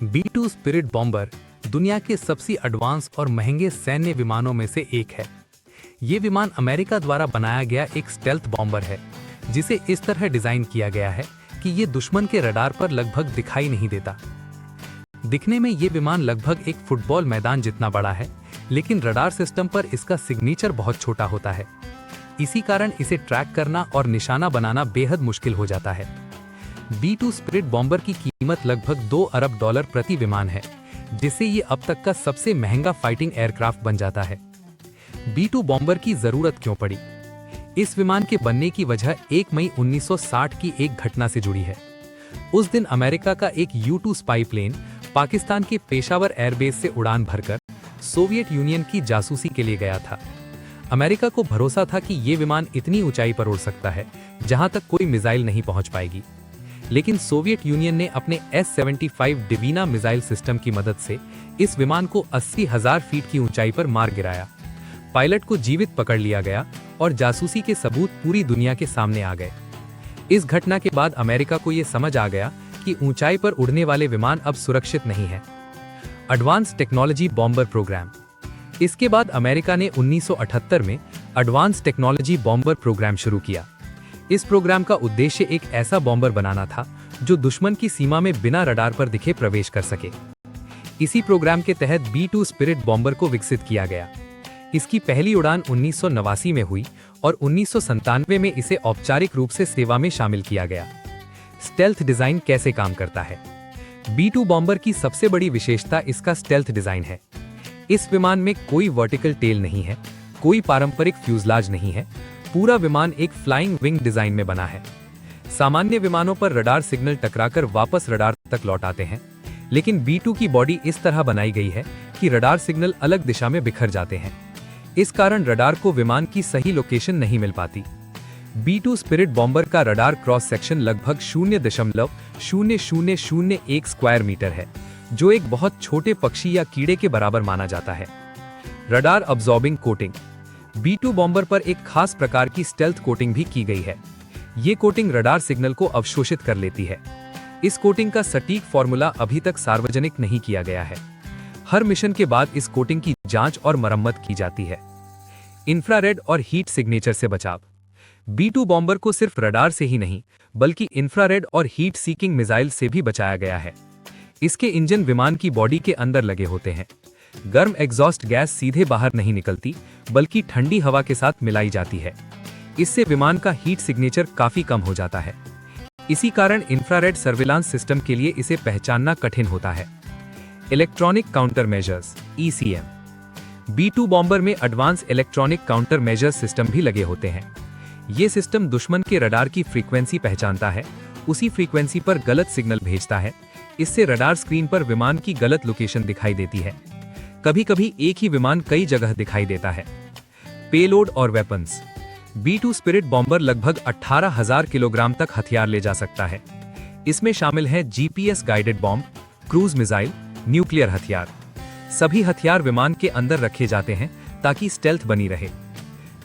B-2 spirit bomber दुनिया के सबसे एडवांस और महंगे सैन्य विमानों में से एक है। ये विमान अमेरिका द्वारा बनाया गया एक स्टेल्थ बॉम्बर है, जिसे इस तरह डिजाइन किया गया है कि ये दुश्मन के रडार पर लगभग दिखाई नहीं देता। दिखने में ये विमान लगभग एक फुटबॉल मैदान जितना बड़ा है, लेकिन रडार सिस्टम पर इसका सिग्नेचर बहुत छोटा होता है। इसी कारण इसे ट्रैक करना और निशाना बनाना बेहद मुश्किल हो जाता है। B-2 स्पिरिट बॉम्बर की कीमत लगभग $2 अरब प्रति विमान है, जिससे ये अब तक का सबसे महंगा फाइटिंग एयरक्राफ्ट बन जाता है। B-2 बॉम्बर की जरूरत क्यों पड़ी? इस विमान के बनने की वजह 1 मई 1960 की एक घटना से जुड़ी है। उस दिन अमेरिका का एक U-2 स्पाई प्लेन पाकिस्तान के पेशावर एयरबेस से उड़ान भरकर सोवियत यूनियन की जासूसी के लिए गया था। अमेरिका को भरोसा था कि ये विमान इतनी ऊंचाई पर उड़ सकता है जहां तक कोई मिसाइल नहीं पहुंच पाएगी, लेकिन सोवियत यूनियन ने अपने S-75 डिवीना मिसाइल सिस्टम की मदद से इस विमान को 80,000 फीट की ऊंचाई पर मार गिराया। पायलट को जीवित पकड़ लिया गया और जासूसी के सबूत पूरी दुनिया के सामने आ गए। इस घटना के बाद अमेरिका को यह समझ आ गया कि ऊंचाई पर उड़ने वाले विमान अब सुरक्षित नहीं है। Advance technology bomber programme. इसके बाद अमेरिका ने 1978 में एडवांस टेक्नोलॉजी बॉम्बर प्रोग्राम शुरू किया। इस प्रोग्राम का उद्देश्य एक ऐसा बॉम्बर बनाना था जो दुश्मन की सीमा में बिना रडार पर दिखे प्रवेश कर सके। इसी प्रोग्राम के तहत B-2 स्पिरिट बॉम्बर को विकसित किया गया। इसकी पहली उड़ान 1989 में हुई और 1997 में इसे औपचारिक रूप से सेवा में शामिल किया गया। स्टेल्थ डिजाइन कैसे काम करता है? B-2 बॉम्बर की सबसे बड़ी विशेषता इसका स्टेल्थ डिजाइन है। इस विमान में कोई वर्टिकल टेल नहीं है, कोई पारंपरिक फ्यूजलाज नहीं है। पूरा विमान एक फ्लाइंग विंग डिजाइन में बना है। सामान्य विमानों पर रडार सिग्नल टकराकर वापस रडार तक लौट आते हैं, लेकिन B-2 की बॉडी इस तरह बनाई गई है कि रडार सिग्नल अलग दिशा में बिखर जाते हैं। इस कारण रडार को विमान की सही लोकेशन नहीं मिल पाती। B-2 स्पिरिट बॉम्बर का रडार क्रॉस सेक्शन लगभग 0.0001 स्क्वायर मीटर है, जो एक बहुत छोटे पक्षी या कीड़े के बराबर माना जाता है। Radar absorbing coating. B-2 bomber पर एक खास प्रकार की स्टेल्थ कोटिंग भी की गई है। ये कोटिंग रडार सिग्नल को अवशोषित कर लेती है। इस कोटिंग का सटीक फॉर्मूला अभी तक सार्वजनिक नहीं किया गया है। हर मिशन के बाद इस कोटिंग की जांच और मरम्मत की जाती है। इंफ्रारेड और हीट सिग्नेचर से बचाव। B-2 बॉम्बर को सिर्फ रडार से ही नहीं, बल्कि इंफ्रारेड और हीट सीकिंग मिसाइल से भी बचाया गया है। इसके इंजन विमान की बॉडी के अंदर लगे होते हैं। गर्म एग्जॉस्ट गैस सीधे बाहर नहीं निकलती, बल्कि ठंडी हवा के साथ मिलाई जाती है। इससे विमान का हीट सिग्नेचर काफी कम हो जाता है। इसी कारण इंफ्रारेड सर्विलांस सिस्टम के लिए इसे पहचानना कठिन होता है। Electronic counter measures (ECM). B-2 bomber में advance electronic counter measures system भी लगे होते हैं। ये सिस्टम दुश्मन के रडार की फ्रीक्वेंसी पहचानता है, उसी फ्रीक्वेंसी पर गलत सिग्नल भेजता है। इससे रडार स्क्रीन पर विमान की गलत लोकेशन दिखाई देती है। कभी कभी एक ही विमान कई जगह दिखाई देता है। पेलोड और वेपन्स। B-2 स्पिरिट बॉम्बर लगभग 18,000 किलोग्राम तक हथियार ले जा सकता है। इसमें शामिल है GPS guided bomb, cruise missile, nuclear हथियार। सभी हथियार विमान के अंदर रखे जाते हैं ताकि स्टेल्थ बनी रहे।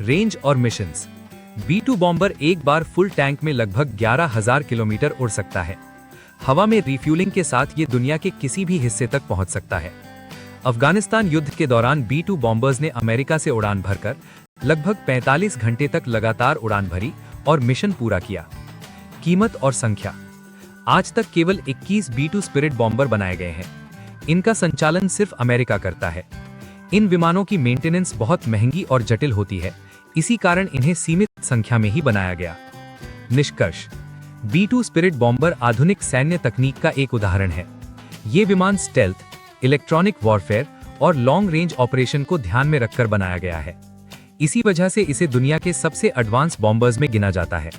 रेंज और मिशंस। B-2 बॉम्बर एक बार फुल टैंक में लगभग 11,000 किलोमीटर उड़ सकता है। हवा में रिफ्यूलिंग के साथ ये दुनिया के किसी भी हिस्से तक पहुंच सकता है। अफगानिस्तान युद्ध के दौरान B-2 बॉम्बर्स ने अमेरिका से उड़ान भरकर लगभग 45 घंटे तक लगातार उड़ान भरी और मिशन पूरा किया। कीमत और संख्या। आज तक केवल 21 B-2 स्पिरिट बॉम्बर बनाए गए हैं। इनका संचालन सिर्फ अमेरिका करता है। इन विमानों की मेंटेनेंस बहुत महंगी और जटिल होती है, इसी कारण इन्हें सीमित संख्या में ही बनाया गया। निष्कर्ष: B-2 स्पिरिट बॉम्बर आधुनिक सैन्य तकनीक का एक उदाहरण है। ये विमान स्टेल्थ, इलेक्ट्रॉनिक वॉरफेयर और लॉन्ग रेंज ऑपरेशन को ध्यान में रखकर बनाया गया है। इसी वजह से इसे दुनिया के सबसे एडवांस बॉम्बर्स में गिना जाता है।